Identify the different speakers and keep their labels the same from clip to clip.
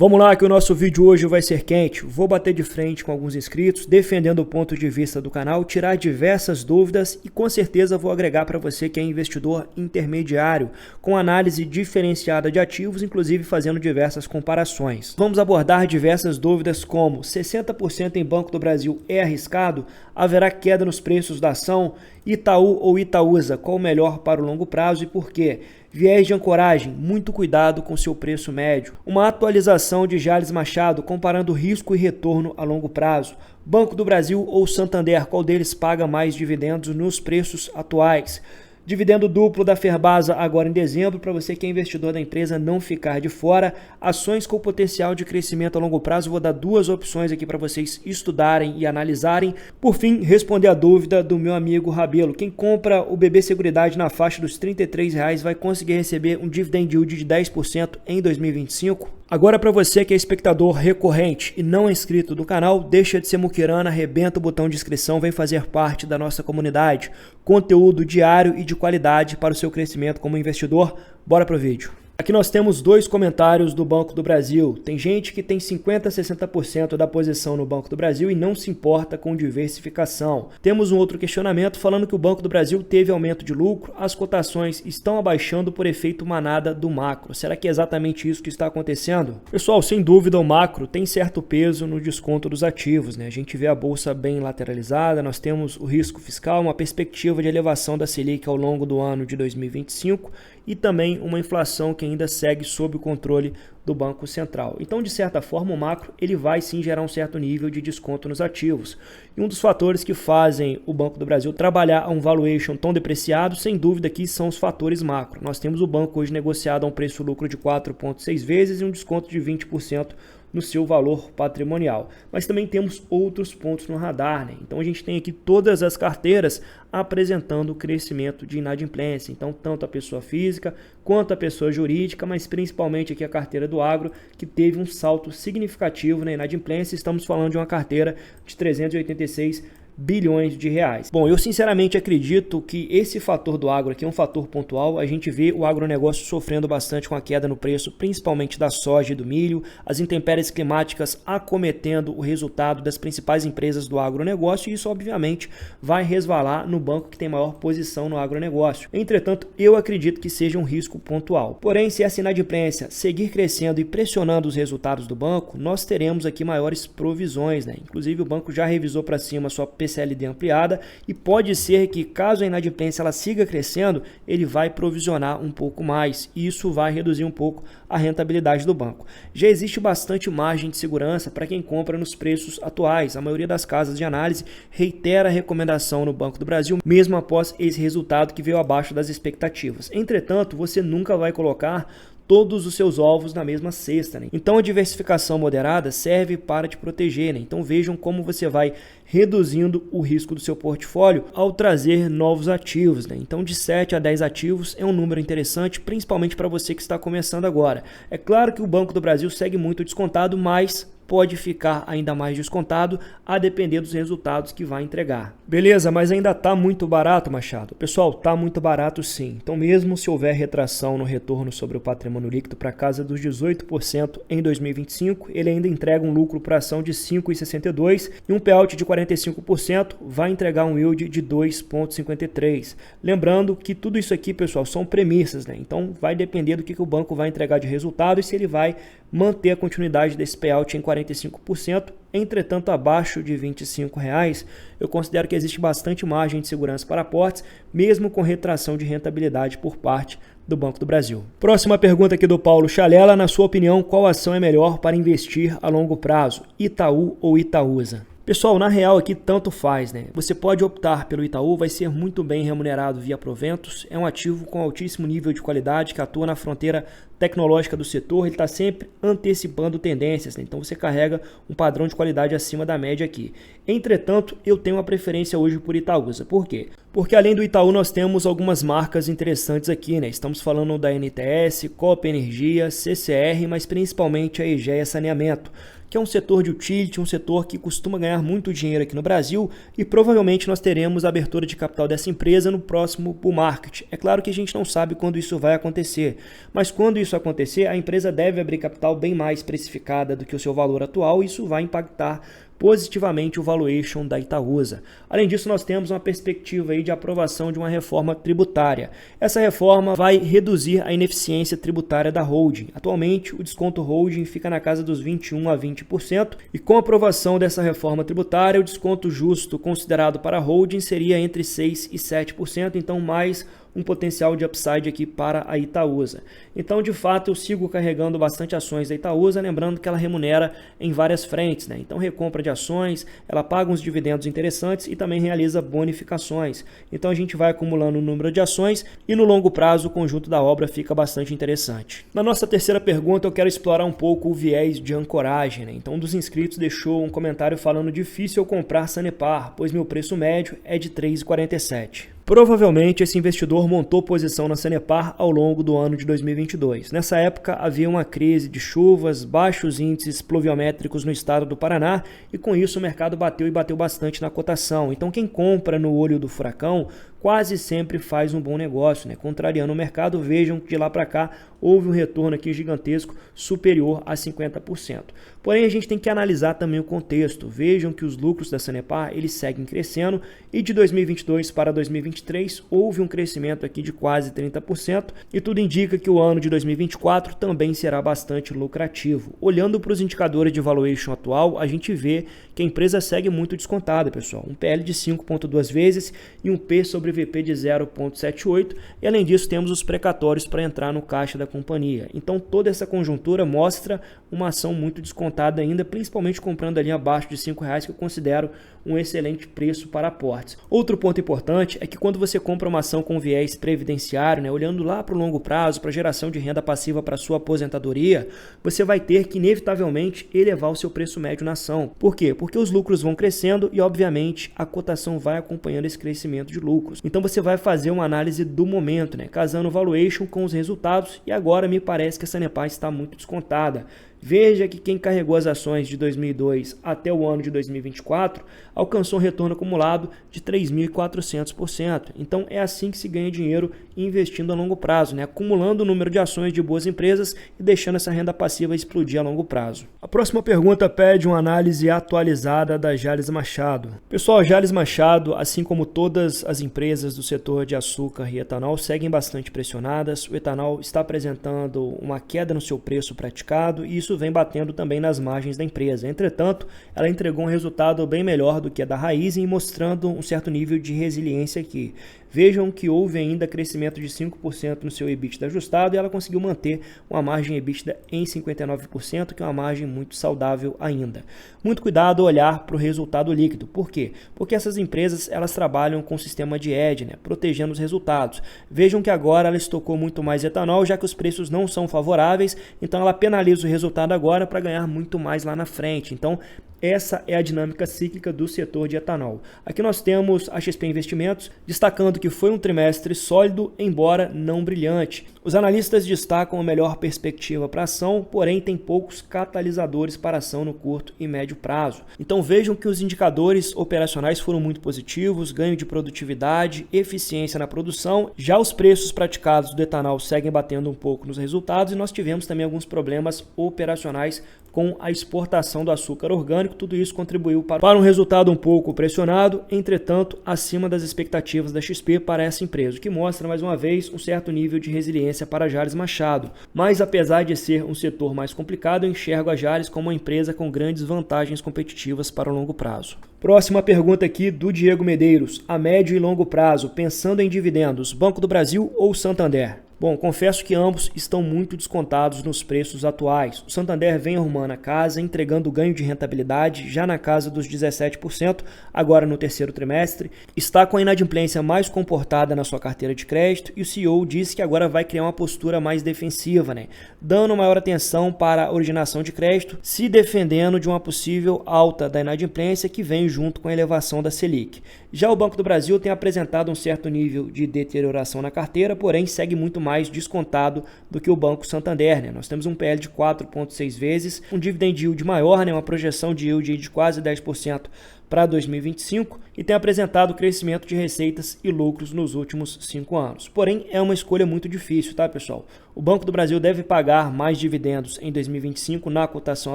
Speaker 1: Vamos lá que o nosso vídeo hoje vai ser quente. Vou bater de frente com alguns inscritos, defendendo o ponto de vista do canal, tirar diversas dúvidas e com certeza vou agregar para você que é investidor intermediário, com análise diferenciada de ativos, inclusive fazendo diversas comparações. Vamos abordar diversas dúvidas como 60% em Banco do Brasil é arriscado? Haverá queda nos preços da ação? Itaú ou Itaúsa, qual o melhor para o longo prazo e por quê? Viés de ancoragem, muito cuidado com seu preço médio. Uma atualização de Jales Machado, comparando risco e retorno a longo prazo. Banco do Brasil ou Santander, qual deles paga mais dividendos nos preços atuais? Dividendo duplo da Ferbasa agora em dezembro, para você que é investidor da empresa não ficar de fora. Ações com potencial de crescimento a longo prazo, vou dar duas opções aqui para vocês estudarem e analisarem. Por fim, responder a dúvida do meu amigo Rabelo. Quem compra o BB Seguridade na faixa dos R$ 33,00 vai conseguir receber um dividend yield de 10% em 2025? Agora para você que é espectador recorrente e não é inscrito do canal, deixa de ser muquirana, arrebenta o botão de inscrição, vem fazer parte da nossa comunidade. Conteúdo diário e de qualidade para o seu crescimento como investidor. Bora pro vídeo. Aqui nós temos dois comentários do Banco do Brasil. Tem gente que tem 50% a 60% da posição no Banco do Brasil e não se importa com diversificação. Temos um outro questionamento falando que o Banco do Brasil teve aumento de lucro, as cotações estão abaixando por efeito manada do macro. Será que é exatamente isso que está acontecendo? Pessoal, sem dúvida o macro tem certo peso no desconto dos ativos, né? A gente vê a bolsa bem lateralizada, nós temos o risco fiscal, uma perspectiva de elevação da Selic ao longo do ano de 2025 e também uma inflação que ainda segue sob o controle do Banco Central. Então, de certa forma, o macro ele vai sim gerar um certo nível de desconto nos ativos. E um dos fatores que fazem o Banco do Brasil trabalhar a um valuation tão depreciado, sem dúvida aqui são os fatores macro. Nós temos o banco hoje negociado a um preço-lucro de 4,6 vezes e um desconto de 20% no seu valor patrimonial. Mas também temos outros pontos no radar, né? Então a gente tem aqui todas as carteiras apresentando o crescimento de inadimplência. Então tanto a pessoa física quanto a pessoa jurídica, mas principalmente aqui a carteira do agro, que teve um salto significativo na inadimplência. Estamos falando de uma carteira de 386 bilhões de reais. Bom, eu sinceramente acredito que esse fator do agro aqui é um fator pontual. A gente vê o agronegócio sofrendo bastante com a queda no preço, principalmente da soja e do milho, as intempéries climáticas acometendo o resultado das principais empresas do agronegócio e isso obviamente vai resvalar no banco que tem maior posição no agronegócio. Entretanto, eu acredito que seja um risco pontual. Porém, se essa inadimplência seguir crescendo e pressionando os resultados do banco, nós teremos aqui maiores provisões, né? Inclusive o banco já revisou para cima a sua PCLD ampliada e pode ser que, caso a inadimplência ela siga crescendo, ele vai provisionar um pouco mais e isso vai reduzir um pouco a rentabilidade do banco. Já existe bastante margem de segurança para quem compra nos preços atuais. A maioria das casas de análise reitera a recomendação no Banco do Brasil, mesmo após esse resultado que veio abaixo das expectativas. Entretanto, você nunca vai colocar todos os seus ovos na mesma cesta, né? Então a diversificação moderada serve para te proteger, né? Então vejam como você vai reduzindo o risco do seu portfólio ao trazer novos ativos, né? Então de 7 a 10 ativos é um número interessante, principalmente para você que está começando agora. É claro que o Banco do Brasil segue muito descontado, mas pode ficar ainda mais descontado a depender dos resultados que vai entregar. Beleza, mas ainda está muito barato, Machado? Pessoal, está muito barato sim. Então mesmo se houver retração no retorno sobre o patrimônio líquido para casa dos 18% em 2025, ele ainda entrega um lucro por ação de 5,62 e um payout de 45%, vai entregar um yield de 2,53. Lembrando que tudo isso aqui, pessoal, são premissas, né? Então vai depender do que o banco vai entregar de resultado e se ele vai manter a continuidade desse payout em 45%, entretanto abaixo de R$ 25,00, eu considero que existe bastante margem de segurança para aportes, mesmo com retração de rentabilidade por parte do Banco do Brasil. Próxima pergunta aqui do Paulo Chalela, na sua opinião, qual ação é melhor para investir a longo prazo, Itaú ou Itaúsa? Pessoal, na real aqui tanto faz, né? Você pode optar pelo Itaú, vai ser muito bem remunerado via proventos, é um ativo com altíssimo nível de qualidade que atua na fronteira tecnológica do setor, ele está sempre antecipando tendências, né? Então você carrega um padrão de qualidade acima da média aqui. Entretanto, eu tenho uma preferência hoje por Itaúsa. Por quê? Porque além do Itaú nós temos algumas marcas interessantes aqui, né? Estamos falando da NTS, Copa Energia, CCR, mas principalmente a Egea Saneamento, que é um setor de utility, um setor que costuma ganhar muito dinheiro aqui no Brasil e provavelmente nós teremos a abertura de capital dessa empresa no próximo bull market. É claro que a gente não sabe quando isso vai acontecer, mas quando isso isso acontecer, a empresa deve abrir capital bem mais precificada do que o seu valor atual e isso vai impactar positivamente o valuation da Itaúsa. Além disso, nós temos uma perspectiva aí de aprovação de uma reforma tributária. Essa reforma vai reduzir a ineficiência tributária da holding. Atualmente, o desconto holding fica na casa dos 21% a 20% e com a aprovação dessa reforma tributária, o desconto justo considerado para a holding seria entre 6% e 7%, então mais um potencial de upside aqui para a Itaúsa. Então, de fato, eu sigo carregando bastante ações da Itaúsa, lembrando que ela remunera em várias frentes, né? Então, recompra de ações, ela paga uns dividendos interessantes e também realiza bonificações. Então, a gente vai acumulando o número de ações e no longo prazo o conjunto da obra fica bastante interessante. Na nossa terceira pergunta, eu quero explorar um pouco o viés de ancoragem, né? Então, um dos inscritos deixou um comentário falando: difícil eu comprar Sanepar, pois meu preço médio é de R$ 3,47. Provavelmente esse investidor montou posição na Sanepar ao longo do ano de 2022. Nessa época havia uma crise de chuvas, baixos índices pluviométricos no estado do Paraná e com isso o mercado bateu bastante na cotação. Então quem compra no olho do furacão quase sempre faz um bom negócio, né? Contrariando o mercado, vejam que de lá para cá houve um retorno aqui gigantesco superior a 50%. Porém, a gente tem que analisar também o contexto. Vejam que os lucros da Sanepar eles seguem crescendo e de 2022 para 2023 houve um crescimento aqui de quase 30% e tudo indica que o ano de 2024 também será bastante lucrativo. Olhando para os indicadores de valuation atual, a gente vê que a empresa segue muito descontada, pessoal. Um PL de 5,2 vezes e um P sobre VP de 0,78 e além disso temos os precatórios para entrar no caixa da companhia. Então toda essa conjuntura mostra uma ação muito descontada ainda, principalmente comprando ali abaixo de R$5, que eu considero um excelente preço para aportes. Outro ponto importante é que quando você compra uma ação com viés previdenciário, né, olhando lá para o longo prazo, para geração de renda passiva para sua aposentadoria, você vai ter que inevitavelmente elevar o seu preço médio na ação. Por quê? Porque os lucros vão crescendo e obviamente a cotação vai acompanhando esse crescimento de lucros. Então você vai fazer uma análise do momento, né, casando o valuation com os resultados e agora me parece que a Sanepar está muito descontada. Veja que quem carregou as ações de 2002 até o ano de 2024 alcançou um retorno acumulado de 3.400%. Então é assim que se ganha dinheiro investindo a longo prazo, né? Acumulando o número de ações de boas empresas e deixando essa renda passiva explodir a longo prazo. A próxima pergunta pede uma análise atualizada da Jalles Machado. Pessoal, a Jalles Machado, assim como todas as empresas do setor de açúcar e etanol, seguem bastante pressionadas. O etanol está apresentando uma queda no seu preço praticado e isso vem batendo também nas margens da empresa. Entretanto, ela entregou um resultado bem melhor do que a da Raízen, mostrando um certo nível de resiliência aqui. Vejam que houve ainda crescimento de 5% no seu EBITDA ajustado e ela conseguiu manter uma margem EBITDA em 59%, que é uma margem muito saudável ainda. Muito cuidado ao olhar para o resultado líquido. Por quê? Porque essas empresas elas trabalham com sistema de hedge, né, protegendo os resultados. Vejam que agora ela estocou muito mais etanol, já que os preços não são favoráveis, então ela penaliza o resultado agora para ganhar muito mais lá na frente. Então, essa é a dinâmica cíclica do setor de etanol. Aqui nós temos a XP Investimentos, destacando que foi um trimestre sólido, embora não brilhante. Os analistas destacam a melhor perspectiva para a ação, porém tem poucos catalisadores para a ação no curto e médio prazo. Então vejam que os indicadores operacionais foram muito positivos, ganho de produtividade, eficiência na produção. Já os preços praticados do etanol seguem batendo um pouco nos resultados e nós tivemos também alguns problemas operacionais com a exportação do açúcar orgânico. Tudo isso contribuiu para um resultado um pouco pressionado, entretanto, acima das expectativas da XP para essa empresa, o que mostra mais uma vez um certo nível de resiliência para a Jalles Machado. Mas apesar de ser um setor mais complicado, eu enxergo a Jalles como uma empresa com grandes vantagens competitivas para o longo prazo. Próxima pergunta aqui do Diego Medeiros. A médio e longo prazo, pensando em dividendos, Banco do Brasil ou Santander? Bom, confesso que ambos estão muito descontados nos preços atuais. O Santander vem arrumando a casa, entregando ganho de rentabilidade já na casa dos 17%, agora no terceiro trimestre. Está com a inadimplência mais comportada na sua carteira de crédito e o CEO disse que agora vai criar uma postura mais defensiva, né? Dando maior atenção para a originação de crédito, se defendendo de uma possível alta da inadimplência que vem junto com a elevação da Selic. Já o Banco do Brasil tem apresentado um certo nível de deterioração na carteira, porém segue muito mais descontado do que o Banco Santander, né? Nós temos um PL de 4,6 vezes, um dividend yield maior, né? Uma projeção de yield de quase 10% para 2025 e tem apresentado crescimento de receitas e lucros nos últimos 5 anos. Porém, é uma escolha muito difícil, tá, pessoal? O Banco do Brasil deve pagar mais dividendos em 2025 na cotação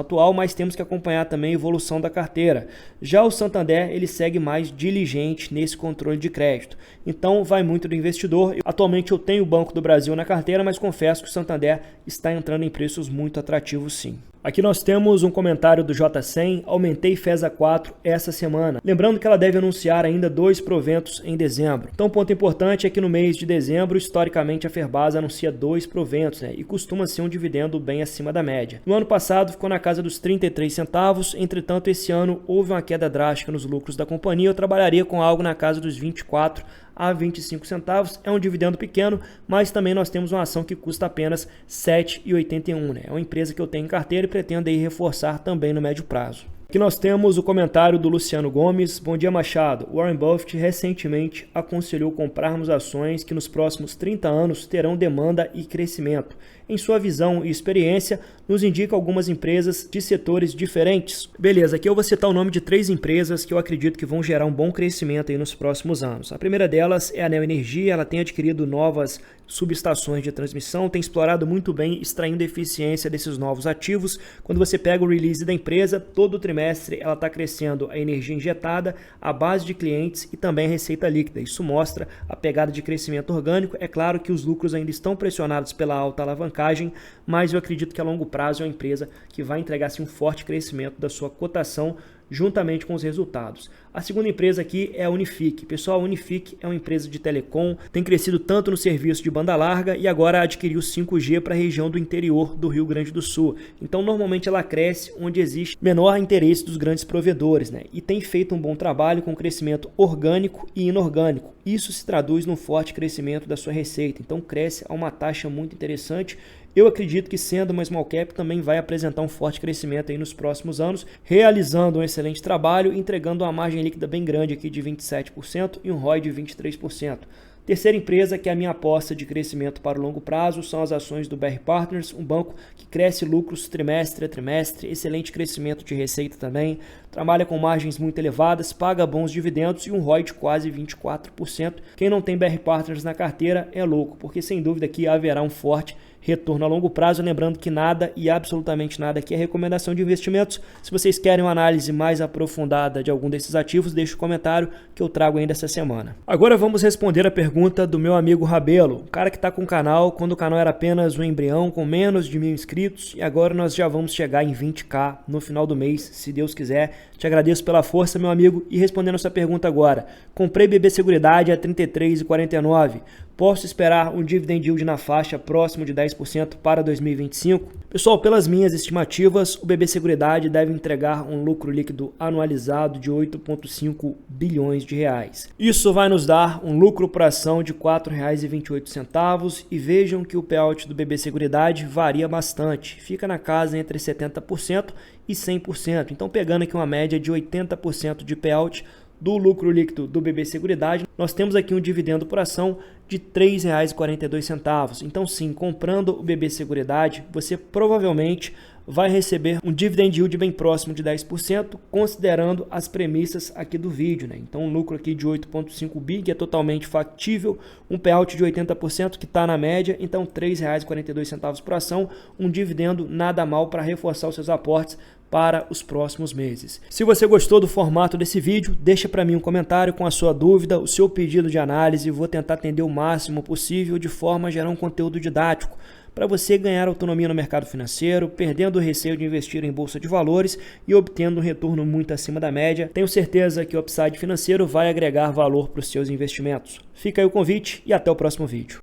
Speaker 1: atual, mas temos que acompanhar também a evolução da carteira. Já o Santander, ele segue mais diligente nesse controle de crédito. Então, vai muito do investidor. Atualmente eu tenho o Banco do Brasil na carteira, mas confesso que o Santander está entrando em preços muito atrativos sim. Aqui nós temos um comentário do J100, aumentei FESA 4 essa semana. Lembrando que ela deve anunciar ainda 2 proventos em dezembro. Então, ponto importante é que no mês de dezembro, historicamente, a Ferbasa anuncia 2 proventos, e costuma ser um dividendo bem acima da média. No ano passado ficou na casa dos 33 centavos, entretanto esse ano houve uma queda drástica nos lucros da companhia. Eu trabalharia com algo na casa dos 24 a 25 centavos, é um dividendo pequeno, mas também nós temos uma ação que custa apenas R$ 7,81. É uma empresa que eu tenho em carteira e pretendo aí reforçar também no médio prazo. Aqui nós temos o comentário do Luciano Gomes. Bom dia, Machado. Warren Buffett recentemente aconselhou comprarmos ações que nos próximos 30 anos terão demanda e crescimento. Em sua visão e experiência, nos indica algumas empresas de setores diferentes. Beleza, aqui eu vou citar o nome de 3 empresas que eu acredito que vão gerar um bom crescimento aí nos próximos anos. A primeira delas é a Neo Energia, ela tem adquirido novas subestações de transmissão, tem explorado muito bem, extraindo eficiência desses novos ativos. Quando você pega o release da empresa, todo trimestre ela está crescendo a energia injetada, a base de clientes e também a receita líquida. Isso mostra a pegada de crescimento orgânico. É claro que os lucros ainda estão pressionados pela alta alavancagem, mas eu acredito que a longo prazo é uma empresa que vai entregar assim, um forte crescimento da sua cotação juntamente com os resultados. A segunda empresa aqui é a Unifique. Pessoal, a Unifique é uma empresa de telecom, tem crescido tanto no serviço de banda larga e agora adquiriu 5G para a região do interior do Rio Grande do Sul. Então, normalmente ela cresce onde existe menor interesse dos grandes provedores, e tem feito um bom trabalho com crescimento orgânico e inorgânico. Isso se traduz num forte crescimento da sua receita. Então, cresce a uma taxa muito interessante. Eu acredito que, sendo uma small cap, também vai apresentar um forte crescimento aí nos próximos anos, realizando um excelente trabalho, entregando uma margem líquida bem grande aqui de 27% e um ROI de 23%. Terceira empresa, que é a minha aposta de crescimento para o longo prazo, são as ações do BR Partners, um banco que cresce lucros trimestre a trimestre, excelente crescimento de receita também, trabalha com margens muito elevadas, paga bons dividendos e um ROI de quase 24%. Quem não tem BR Partners na carteira é louco, porque sem dúvida aqui haverá um forte retorno a longo prazo. Lembrando que nada e absolutamente nada aqui é recomendação de investimentos. Se vocês querem uma análise mais aprofundada de algum desses ativos, deixe um comentário que eu trago ainda essa semana. Agora vamos responder a pergunta do meu amigo Rabelo, um cara que está com o canal quando o canal era apenas um embrião com menos de 1000 inscritos e agora nós já vamos chegar em 20k no final do mês, se Deus quiser. Te agradeço pela força, meu amigo, e respondendo a sua pergunta agora. Comprei BB Seguridade a R$ 33,49. Posso esperar um dividend yield na faixa próximo de 10% para 2025? Pessoal, pelas minhas estimativas, o BB Seguridade deve entregar um lucro líquido anualizado de 8,5 bilhões de reais. Isso vai nos dar um lucro por ação de R$ 4,28 e vejam que o payout do BB Seguridade varia bastante, fica na casa entre 70% e 100%. Então, pegando aqui uma média de 80% de payout do lucro líquido do BB Seguridade, nós temos aqui um dividendo por ação de R$ 3,42. Então sim, comprando o BB Seguridade, você provavelmente vai receber um dividend yield bem próximo de 10%, considerando as premissas aqui do vídeo. Então um lucro aqui de 8,5 bi, que é totalmente factível, um payout de 80% que está na média, então R$ 3,42 por ação, um dividendo nada mal para reforçar os seus aportes para os próximos meses. Se você gostou do formato desse vídeo, deixa para mim um comentário com a sua dúvida, o seu pedido de análise, vou tentar atender o máximo possível de forma a gerar um conteúdo didático para você ganhar autonomia no mercado financeiro, perdendo o receio de investir em bolsa de valores e obtendo um retorno muito acima da média. Tenho certeza que o Upside Financeiro vai agregar valor para os seus investimentos. Fica aí o convite e até o próximo vídeo.